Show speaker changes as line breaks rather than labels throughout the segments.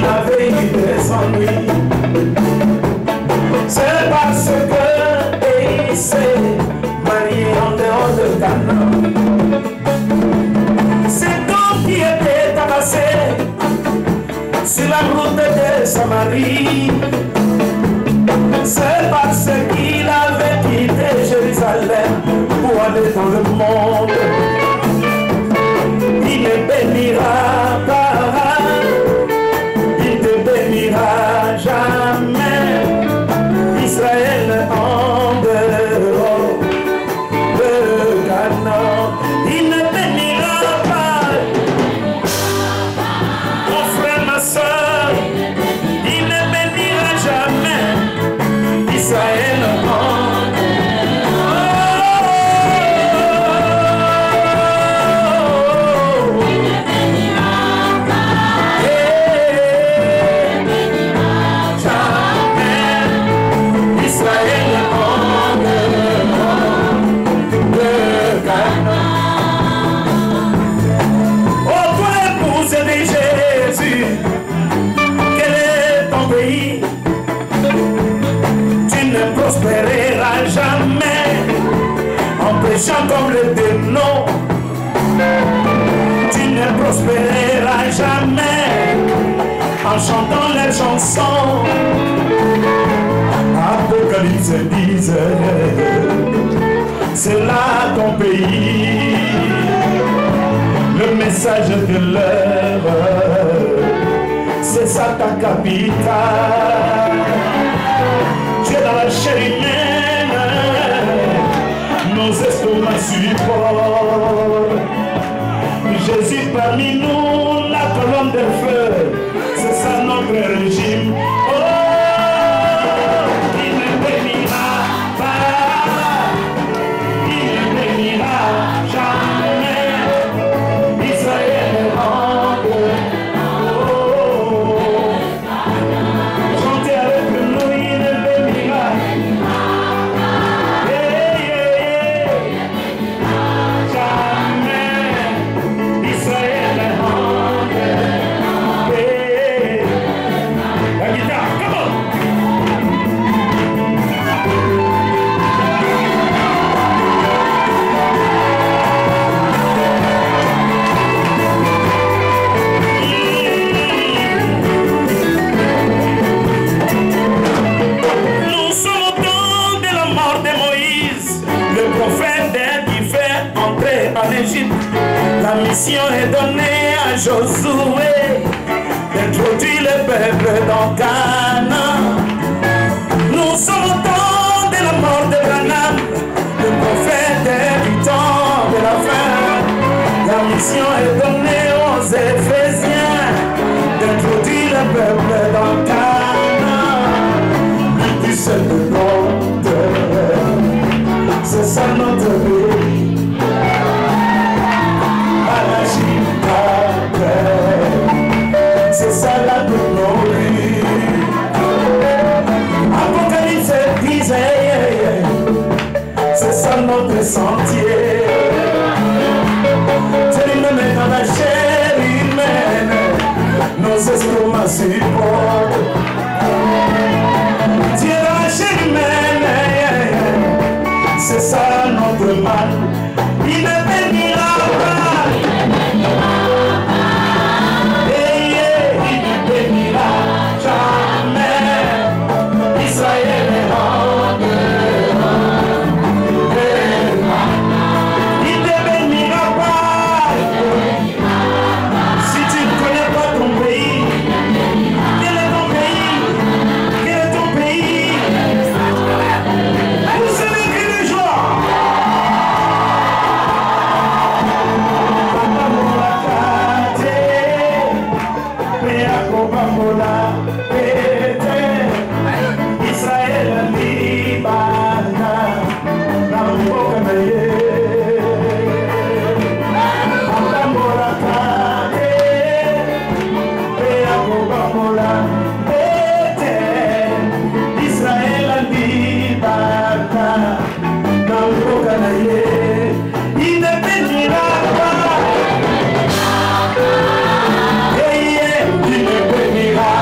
il avait eu des ennuis. C'est parce que il s'est marié en dehors de Canaan. C'est donc qui était tabassé sur la route de Samarie. C'est parce qu'il avait quitté Jérusalem pour aller dans le monde. Il ne bénira pas, il ne bénira jamais Israël en dehors de Canaan. Il ne bénira pas, mon frère, ma soeur, il ne bénira jamais Israël en dehors. Prospérera jamais en prêchant comme les démons. Tu ne prospéreras jamais en chantant les chansons. Apocalypse disait, c'est là ton pays. Le message de l'heure, c'est ça ta capitale. Tu es dans la chair humaine, nos estomacs supportent. Jésus parmi nous, la colonne de feu, c'est ça notre régime. Oh, il ne bénira pas, il ne bénira jamais Israël en dehors. Oh, chantez avec nous, il ne bénira. Jamais Israël en dehors. La guitare, come on! Nous sommes au temps de la mort de Moïse, le prophète qui fait entrer en Égypte. La mission est donnée à Josué d'introduire le peuple dans Canaan. Nous sommes au temps de la mort de Branham, le prophète du temps de la fin. La mission est donnée aux Éphésiens d'introduire le peuple dans Canaan. Le but c'est le monde, c'est ça notre vie. À la Chicago, c'est ça la gloire. Apocalypse disait, c'est ça notre sentier. Dieu lui-même dans la chair humaine, nos estomacs supportent. Dieu dans la chair humaine, c'est ça notre mal. Il ne bénira pas. Il ne bénira jamais Israël en dehors. Il ne bénira pas. Si tu ne connais pas ton pays, quel est ton pays? Quel est ton pays? Vous savez que les joie. Israël libana na mboka na ye atambola kate pe akobamola ete Israël libana na mboka na ye. Il ne bénira pas. Il ne bénira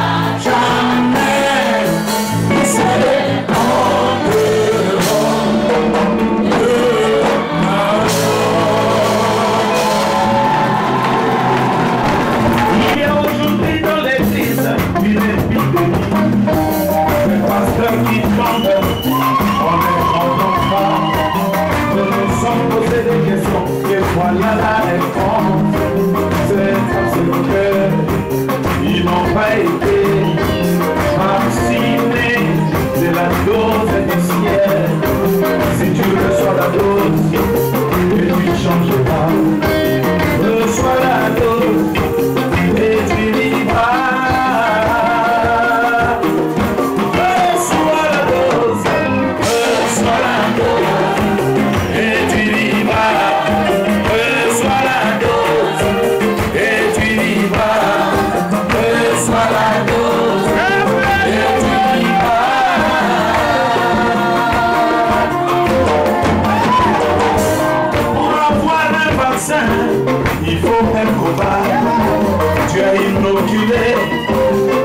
inoculé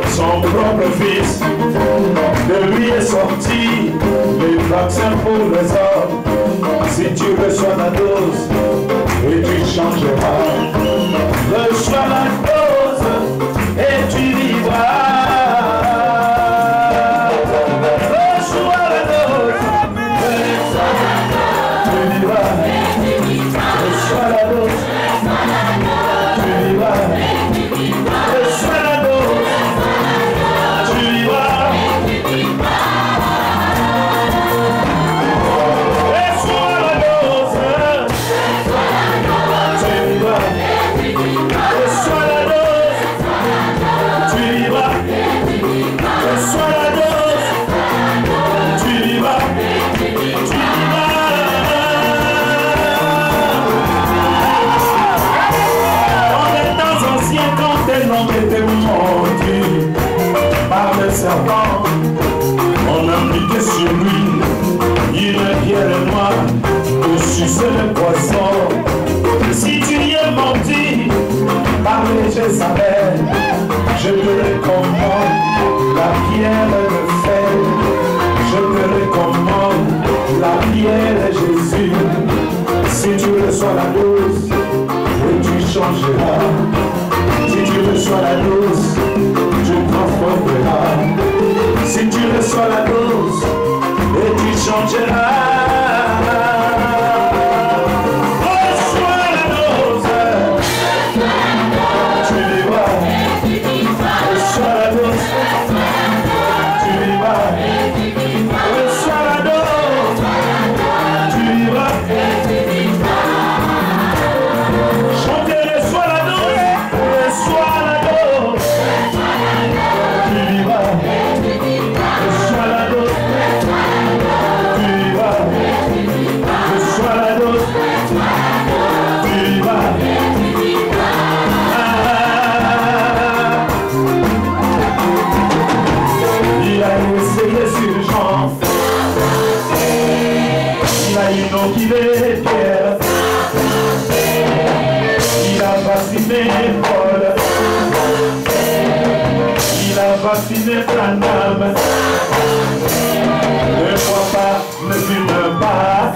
son propre fils. De lui est sorti les vaccins pour les hommes. Si tu reçois la dose, et tu changeras. Reçois la dose, et tu vivras. Reçois la dose, tu vivras. Reçois la dose, tu vivras. Reçois la dose, tu vivras. Reçois la dose, tu vivras. Reçois la dose, tu vivras. Reçois la dose, tu vivras. Quand tes noms étaient mordus par le serpent, on a appliqué sur lui une pierre noire pour sucer le poisson. Si tu y es mordu par les Jézabel, je te recommande la pierre de fer. Je te recommande la pierre de Jésus. Si tu reçois la dose, et tu changeras. Si tu reçois la dose, tu transformeras. Si tu reçois la dose, et tu changeras. Reçois la dose, tu vivras. Reçois la dose, tu vivras. Reçois la dose, tu vivras. Chantez, reçois la dose. Reçois la dose, tu vivras. Reçois la dose, tu vivras. Reçois la dose, tu vivras. Il a essayé sur Jean, il a inoculé Pierre, il a vacciné Paul, il a vacciné Branham. Ne crois pas, ne fume pas,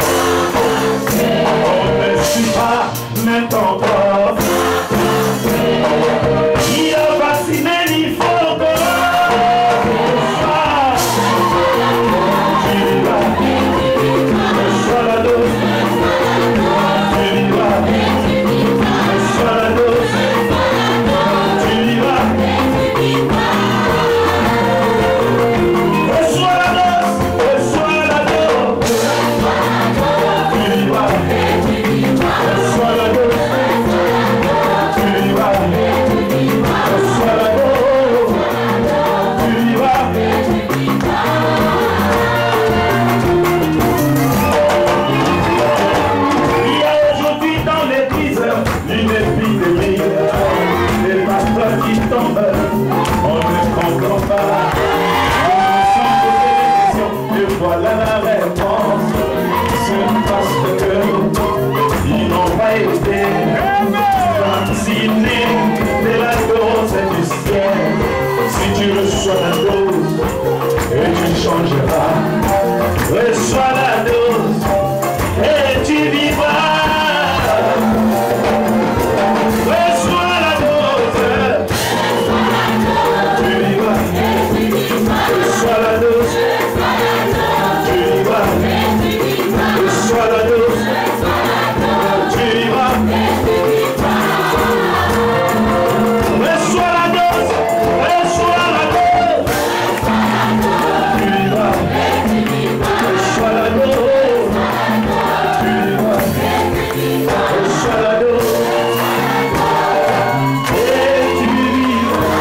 on ne suit pas, n'entends pas. Il a vacciné l'Ifogo. Tu vivras. Reçois la dose, tu vivras. Reçois la dose, tu vivras. Reçois la dose, reçois la dose, tu vivras. Reçois la dose, tu vivras. Reçois la dose, tu vivras. Il y a aujourd'hui dans l'église une épidémie, des pasteurs qui tombent, on ne comprend pas. On se pose des questions et voilà la réponse. C'est parce que ils n'ont pas été vaccinés de la dose du ciel. Si tu reçois la dose, et tu changeras. Reçois la dose, et tu vivras. Reçois la dose, tu vivras. Reçois la dose, tu vivras. Reçois la dose, tu vivras. Reçois la dose, reçois la dose, tu vivras. Reçois la dose, tu vivras. Reçois la dose, et tu vivras.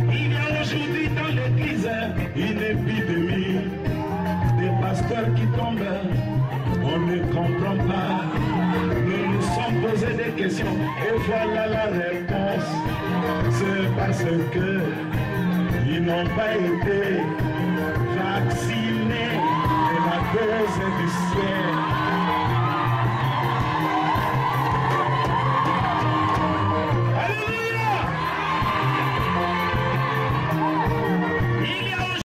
Il y a aujourd'hui dans l'église une épidémie, des pasteurs qui tombent, on ne comprend pas. Nous nous sommes ont posé des questions et voilà la réponse. C'est parce que ils n'ont pas été vaccinés et la cause du ciel.